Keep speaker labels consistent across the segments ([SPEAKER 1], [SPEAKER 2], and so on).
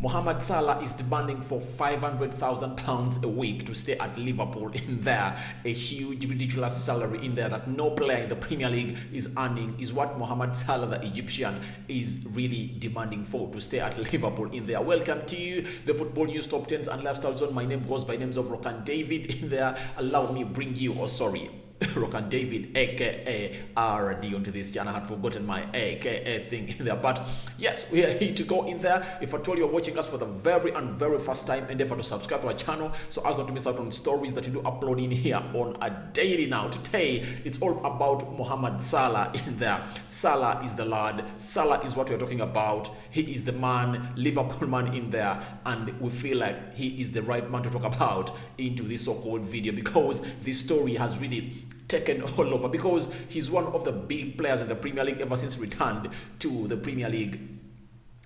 [SPEAKER 1] Mohamed Salah is demanding for £500,000 a week to stay at Liverpool in there. A huge, ridiculous salary in there that no player in the Premier League is earning is what Mohamed Salah, the Egyptian, is really demanding for to stay at Liverpool in there. Welcome to the Football News Top 10s and Lifestyle Zone. My name goes by names of Rokani David in there. Allow me bring you, Rokani David, aka RD, onto this channel. I had forgotten my aka thing in there, but yes, we are here to go in there. If at all you're watching us for the very first time, endeavor to subscribe to our channel so as not to miss out on stories that we do upload in here on a daily. Now today it's all about Mohamed Salah in there. Salah is the lad. Salah is what we're talking about. He is the man, Liverpool man in there, and we feel like he is the right man to talk about into this so-called video because this story has really taken all over, because he's one of the big players in the Premier League ever since he returned to the Premier League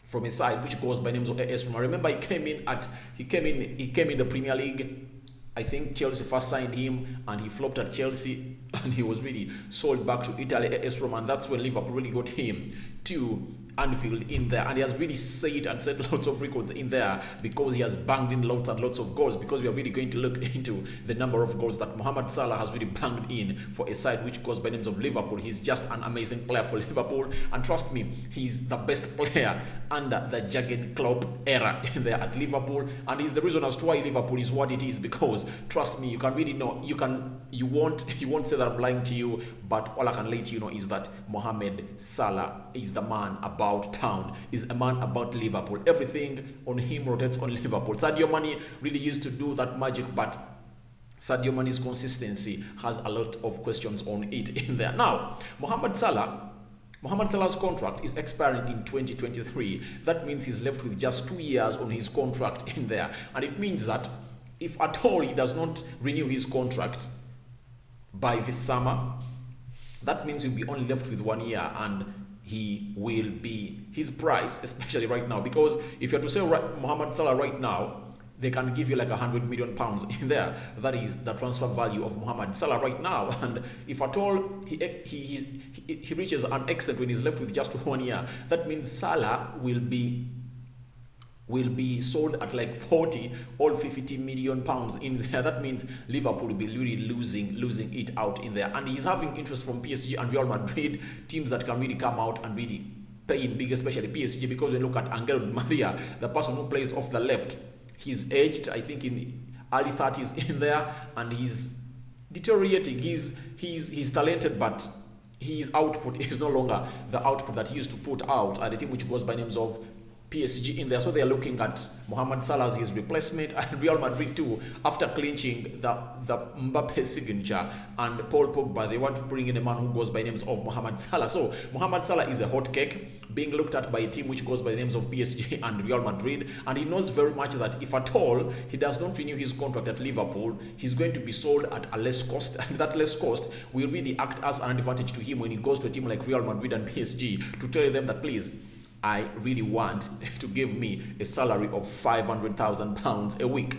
[SPEAKER 1] from a side which goes by names of AS Roma. Remember, he came in the Premier League. I think Chelsea first signed him and he flopped at Chelsea and he was really sold back to Italy, AS Roma, and that's when Liverpool really got him to Anfield in there, and he has really set lots of records in there because he has banged in lots and lots of goals, because we are really going to look into the number of goals that Mohamed Salah has really banged in for a side which goes by names of Liverpool. He's just an amazing player for Liverpool, and trust me, he's the best player under the Jurgen Klopp era in there at Liverpool, and he's the reason as to why Liverpool is what it is, because trust me, you can really know, you won't say that I'm lying to you, but all I can let you know is that Mohamed Salah is the man about town, is a man about Liverpool. Everything on him rotates on Liverpool. Sadio Mane really used to do that magic, but Sadio Mane's consistency has a lot of questions on it in there. Now, Mohamed Salah's contract is expiring in 2023. That means he's left with just 2 years on his contract in there, and it means that if at all he does not renew his contract by this summer, that means he'll be only left with 1 year, and he will be his price, especially right now, because if you're to sell Mohamed Salah right now, they can give you like £100 million in there. That is the transfer value of Mohamed Salah right now. And if at all he reaches an extent when he's left with just 1 year, that means Salah will be sold at like 40 or 50 million pounds in there. That means Liverpool will be really losing it out in there. And he's having interest from PSG and Real Madrid, teams that can really come out and really pay in big, especially PSG, because when you look at Angel Di Maria, the person who plays off the left, he's aged, I think in the early 30s in there, and he's deteriorating. He's talented, but his output is no longer the output that he used to put out at the team which goes by names of PSG in there. So they are looking at Mohamed Salah as his replacement, and Real Madrid too, after clinching the Mbappe signature and Paul Pogba, they want to bring in a man who goes by names of Mohamed Salah. So Mohamed Salah is a hot cake being looked at by a team which goes by the names of PSG and Real Madrid, and he knows very much that if at all he does not renew his contract at Liverpool, he's going to be sold at a less cost, and that less cost will really act as an advantage to him when he goes to a team like Real Madrid and PSG to tell them that, please, I really want to give me a salary of £500,000 a week.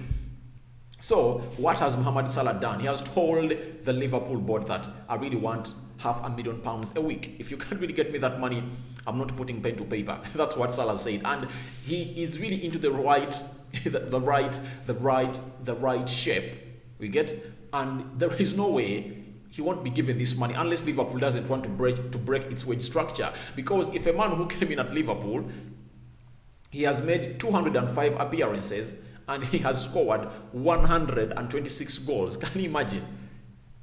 [SPEAKER 1] So what has Mohamed Salah done? He has told the Liverpool board that I really want £500,000 a week. If you can't really get me that money, I'm not putting pen to paper. That's what Salah said, and he is really into the right shape. We get, and there is no way he won't be given this money unless Liverpool doesn't want to break its wage structure. Because if a man who came in at Liverpool, he has made 205 appearances and he has scored 126 goals. Can you imagine?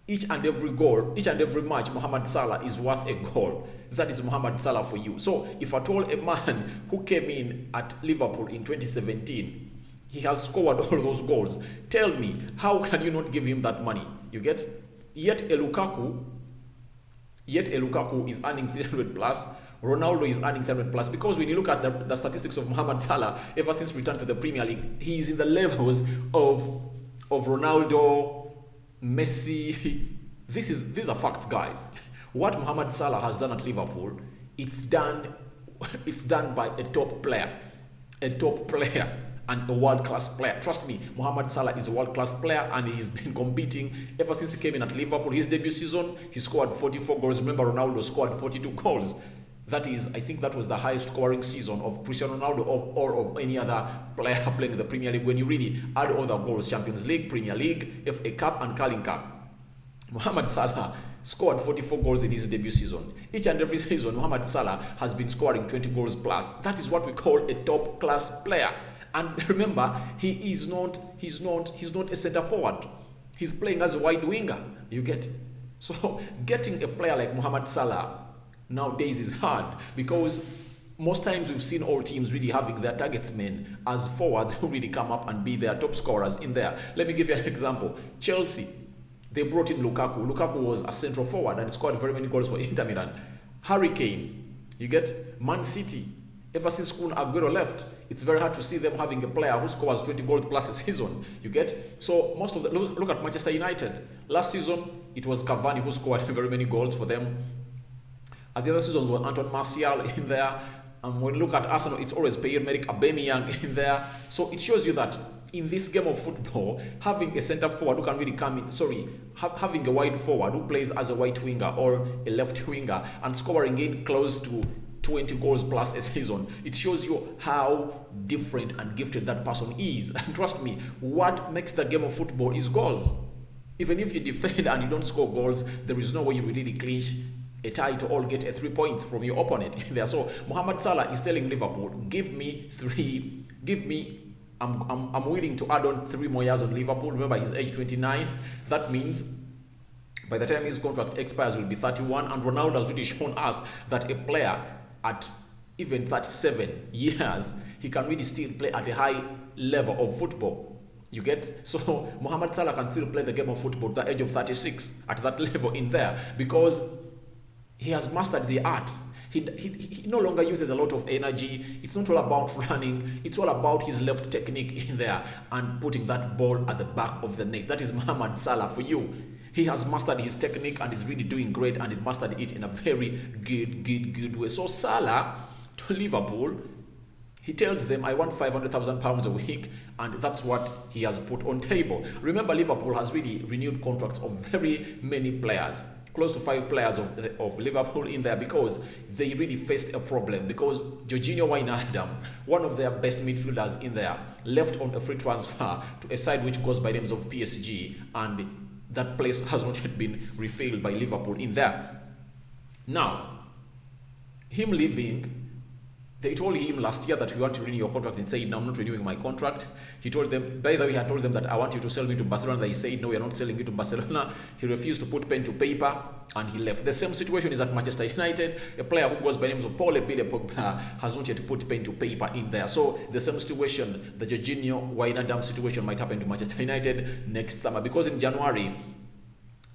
[SPEAKER 1] Each and every goal, each and every match, Mohamed Salah is worth a goal. That is Mohamed Salah for you. So if at all a man who came in at Liverpool in 2017, he has scored all those goals, tell me, how can you not give him that money? You get? Yet a Lukaku is earning 300 plus. Ronaldo is earning 300 plus, because when you look at the statistics of Mohamed Salah ever since return to the Premier League, he is in the levels of Ronaldo, Messi. These are facts, guys. What Mohamed Salah has done at Liverpool, it's done by a top player. And a world-class player. Trust me, Mohamed Salah is a world-class player, and he's been competing ever since he came in at Liverpool. His debut season, he scored 44 goals. Remember, Ronaldo scored 42 goals. That is, I think that was the highest scoring season of Cristiano Ronaldo or of any other player playing in the Premier League. When you really add all the goals, Champions League, Premier League, FA Cup and Carling Cup, Mohamed Salah scored 44 goals in his debut season. Each and every season, Mohamed Salah has been scoring 20 goals plus. That is what we call a top class player. And remember, he's not a center forward. He's playing as a wide winger. You get? So getting a player like Mohamed Salah nowadays is hard, because most times we've seen all teams really having their targets men as forwards who really come up and be their top scorers in there. Let me give you an example. Chelsea, they brought in Lukaku. Lukaku was a central forward and scored very many goals for Inter Milan. Hurricane, you get? Man City, ever since Kun Aguero left, it's very hard to see them having a player who scores 20 goals plus a season. You get? So most of the look at Manchester United. Last season, it was Cavani who scored very many goals for them. At the other season, was Anton Martial in there. And when you look at Arsenal, it's always Pierre-Emerick Aubameyang in there. So it shows you that in this game of football, having a center forward who can really come in, having a wide forward who plays as a right winger or a left winger and scoring in close to 20 goals plus a season, it shows you how different and gifted that person is. And trust me, what makes the game of football is goals. Even if you defend and you don't score goals, there is no way you will really clinch a tie to all get a 3 points from your opponent there. So Mohamed Salah is telling Liverpool, give me three, I'm willing to add on 3 more years on Liverpool. Remember, he's age 29. That means by the time his contract expires, will be 31. And Ronaldo has really shown us that a player at even 37 years, he can really still play at a high level of football. You get? So Mohamed Salah can still play the game of football at the age of 36 at that level in there, because he has mastered the art. He no longer uses a lot of energy. It's not all about running. It's all about his left technique in there and putting that ball at the back of the net. That is Mohamed Salah for you. He has mastered his technique and is really doing great, and he mastered it in a very good way. So Salah to Liverpool, he tells them, I want £500,000 a week, and that's what he has put on table. Remember, Liverpool has really renewed contracts of very many players. Close to 5 players of Liverpool in there, because they really faced a problem, because Jorginho Wijnaldum, one of their best midfielders in there, left on a free transfer to a side which goes by names of PSG, and that place has not yet been refilled by Liverpool in there. Now, him leaving, they told him last year that we want to renew your contract, and said, no, I'm not renewing my contract. He told them, by the way, he had told them that I want you to sell me to Barcelona. They said, no, we are not selling you to Barcelona. He refused to put pen to paper, and he left. The same situation is at Manchester United. A player who goes by names of Pogba has not yet put pen to paper in there. So the same situation, the Jorginho Wijnaldum situation, might happen to Manchester United next summer, because in January,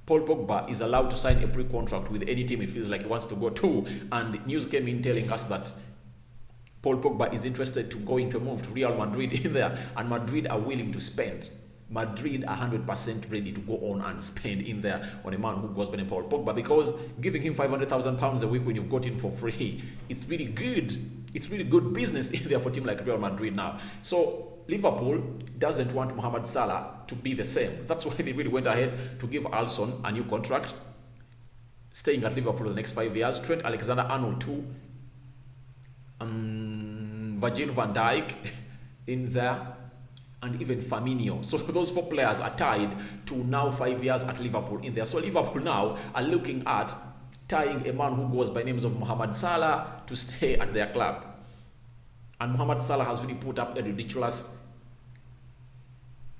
[SPEAKER 1] Paul Pogba is allowed to sign a pre-contract with any team he feels like he wants to go to. And news came in telling us that Paul Pogba is interested to going to move to Real Madrid in there, and Madrid are willing to spend. Madrid are 100% ready to go on and spend in there on a man who goes by the name Paul Pogba, because giving him £500,000 a week when you've got him for free, it's really good. It's really good business in there for a team like Real Madrid now. So Liverpool doesn't want Mohamed Salah to be the same. That's why they really went ahead to give Alisson a new contract, staying at Liverpool for the next 5 years. Trent Alexander-Arnold too. Virgil van Dijk in there, and even Firmino. So those 4 players are tied to now 5 years at Liverpool in there. So Liverpool now are looking at tying a man who goes by names of Mohamed Salah to stay at their club. And Mohamed Salah has really put up a ridiculous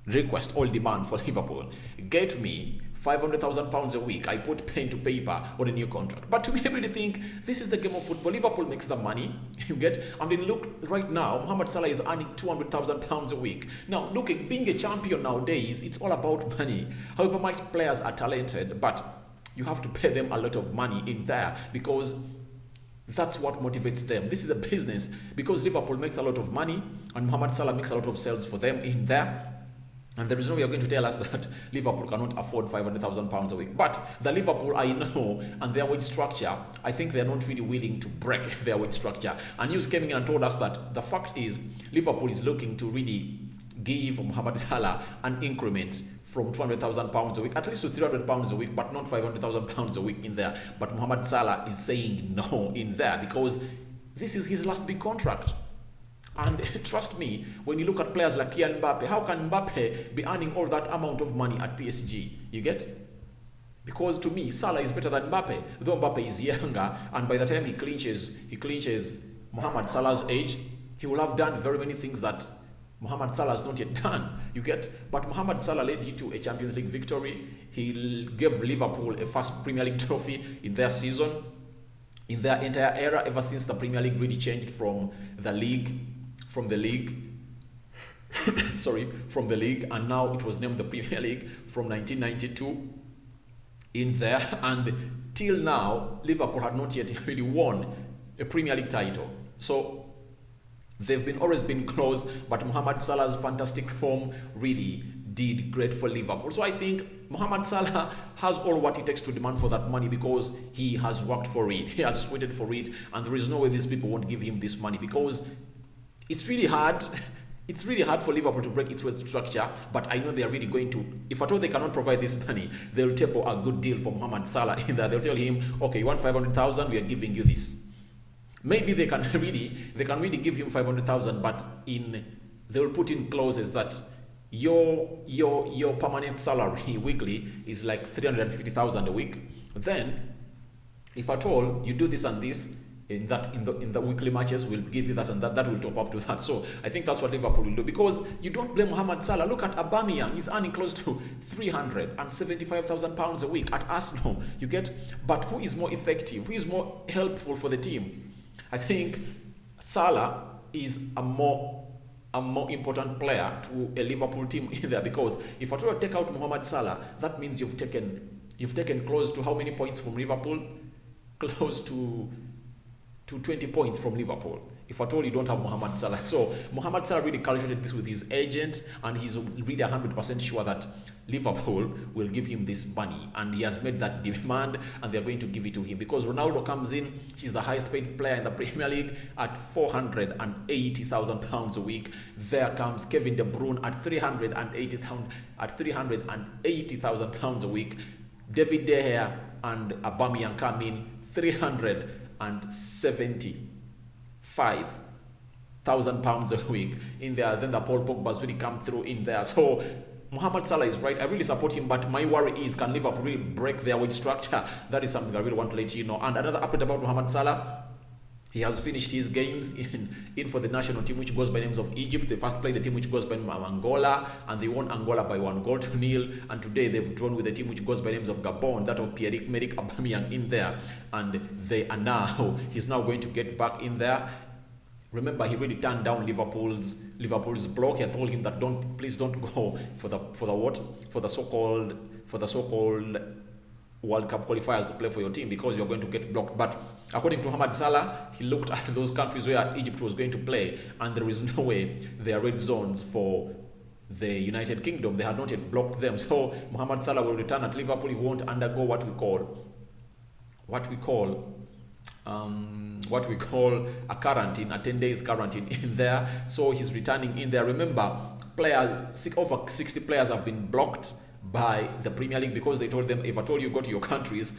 [SPEAKER 1] request or demand for Liverpool. Get me £500,000 a week. I put pen to paper on a new contract. But to be able to think, this is the game of football. Liverpool makes the money. You get? I mean, look, right now, Mohamed Salah is earning £200,000 a week. Now, look, being a champion nowadays, it's all about money. However much players are talented, but you have to pay them a lot of money in there, because that's what motivates them. This is a business, because Liverpool makes a lot of money and Mohamed Salah makes a lot of sales for them in there. And there is no way you're going to tell us that Liverpool cannot afford £500,000 a week. But the Liverpool I know and their wage structure, I think they're not really willing to break their wage structure. And news came in and told us that the fact is Liverpool is looking to really give Mohamed Salah an increment from £200,000 a week, at least to £300 a week, but not £500,000 a week in there. But Mohamed Salah is saying no in there because this is his last big contract. And trust me, when you look at players like Kylian Mbappe, how can Mbappe be earning all that amount of money at PSG? You get? Because to me, Salah is better than Mbappe, though Mbappe is younger, and by the time he clinches Mohamed Salah's age, he will have done very many things that Mohamed Salah has not yet done. You get? But Mohamed Salah led you to a Champions League victory. He gave Liverpool a first Premier League trophy in their season, in their entire era, ever since the Premier League really changed from the league, and now it was named the Premier League from 1992 in there. And till now, Liverpool had not yet really won a Premier League title. So they've always been close, but Mohamed Salah's fantastic form really did great for Liverpool. So I think Mohamed Salah has all what it takes to demand for that money because he has worked for it, he has sweated for it, and there is no way these people won't give him this money because it's really hard. It's really hard for Liverpool to break its weight structure, but I know they are really going to. If at all they cannot provide this money, they'll take a good deal for Mohamed Salah in that they'll tell him, okay, you want 500,000, we are giving you this. Maybe they can really give him 500,000, but they will put in clauses that your permanent salary weekly is like 350,000 a week. Then, if at all you do this and this in the weekly matches, we'll give you that and that will top up to that. So I think that's what Liverpool will do because you don't blame Mohamed Salah. Look at Aubameyang; he's earning close to £375,000 a week at Arsenal. You get, but who is more effective? Who is more helpful for the team? I think Salah is a more important player to a Liverpool team in there because if at all take out Mohamed Salah, that means you've taken close to how many points from Liverpool? Close to 20 points from Liverpool. If at all you don't have Mohamed Salah. So Mohamed Salah really calculated this with his agent and he's really 100% sure that Liverpool will give him this money, and he has made that demand and they're going to give it to him because Ronaldo comes in, he's the highest paid player in the Premier League at £480,000 a week. There comes Kevin De Bruyne at £380,000 a week. David De Gea and Aubameyang come in £375,000 a week in there. Then the Paul Pogba's really come through in there. So Mohamed Salah is right. I really support him, but my worry is, can Liverpool really break their wage structure? That is something I really want to let you know. And another update about Mohamed Salah, he has finished his games in for the national team, which goes by names of Egypt. They first played the team which goes by Angola, and they won Angola by 1-0. And today they've drawn with the team which goes by names of Gabon, that of Pierre-Emerick Aubameyang in there. And he's now going to get back in there. Remember, he really turned down Liverpool's block. He had told him that please don't go for the so-called World Cup qualifiers to play for your team because you're going to get blocked. But according to Mohamed Salah, he looked at those countries where Egypt was going to play, and there is no way they are red zones for the United Kingdom. They had not yet blocked them. So Mohamed Salah will return at Liverpool. He won't undergo what we call a quarantine, a 10 days quarantine in there. So he's returning in there. Remember, over 60 players have been blocked by the Premier League because they told them, if at all you go to your countries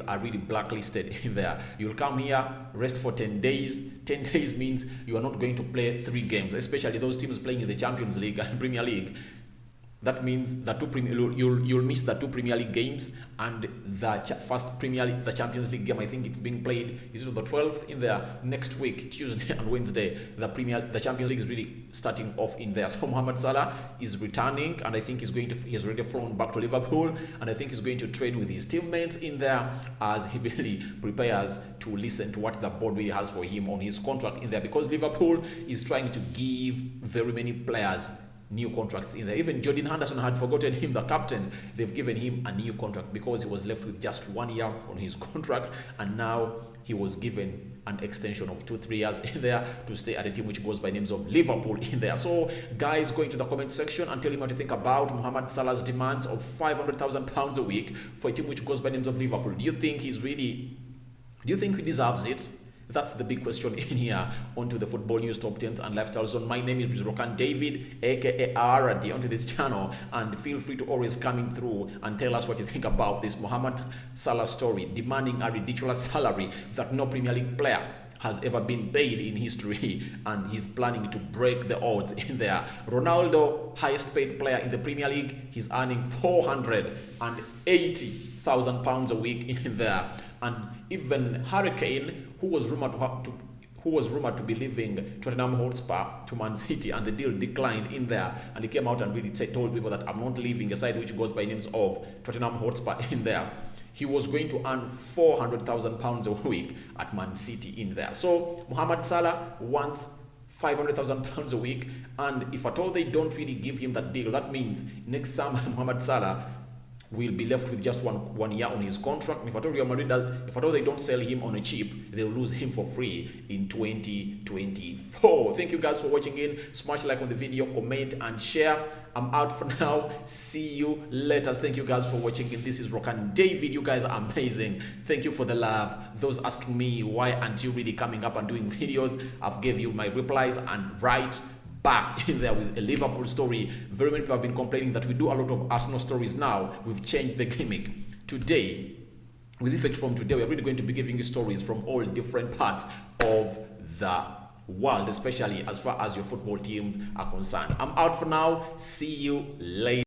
[SPEAKER 1] are really blacklisted in there. You'll come here, rest for 10 days. 10 days means you are not going to play 3 games, especially those teams playing in the Champions League and Premier League. That means the you'll miss the 2 Premier League games and the first Premier League, the Champions League game. I think it's being played, is it the 12th in there next week, Tuesday and Wednesday. The Champions League is really starting off in there. So Mohamed Salah is returning, and I think he has already flown back to Liverpool, and I think he's going to train with his teammates in there as he really prepares to listen to what the board really has for him on his contract in there, because Liverpool is trying to give very many players new contracts in there. Even Jordan Henderson had forgotten him, the captain. They've given him a new contract because he was left with just 1 year on his contract, and now he was given an extension of 2-3 years in there to stay at a team which goes by names of Liverpool in there. So guys, go into the comment section and tell him what you think about Mohamed Salah's demands of £500,000 a week for a team which goes by names of Liverpool. Do you think he deserves it? That's the big question in here. Onto the football news, top 10s and lifestyle zone. My name is Rokani David, aka Arade, onto this channel, and feel free to always come in through and tell us what you think about this Mohamed Salah story, demanding a ridiculous salary that no Premier League player has ever been paid in history, and he's planning to break the odds in there. Ronaldo, highest paid player in the Premier League, he's earning £480,000 a week in there. And even Hurricane, who was rumored to be leaving Tottenham Hotspur to Man City, and the deal declined in there, and he came out and really told people that I'm not leaving a side which goes by names of Tottenham Hotspur in there. He was going to earn £400,000 a week at Man City in there. So Mohamed Salah wants £500,000 a week, and if at all they don't really give him that deal, that means next summer Mohamed Salah will be left with just one year on his contract. And if at all Real Madrid if at all they don't sell him on a cheap, they'll lose him for free in 2024. Thank you guys for watching in. Smash like on the video, comment and share. I'm out for now. See you later. Thank you guys for watching in. This is Rokani David. You guys are amazing. Thank you for the love. Those asking me why aren't you really coming up and doing videos, I've gave you my replies and right back in there with a Liverpool story. Very many people have been complaining that we do a lot of Arsenal stories now. We've changed the gimmick. Today, with effect from today, we're really going to be giving you stories from all different parts of the world, especially as far as your football teams are concerned. I'm out for now. See you later.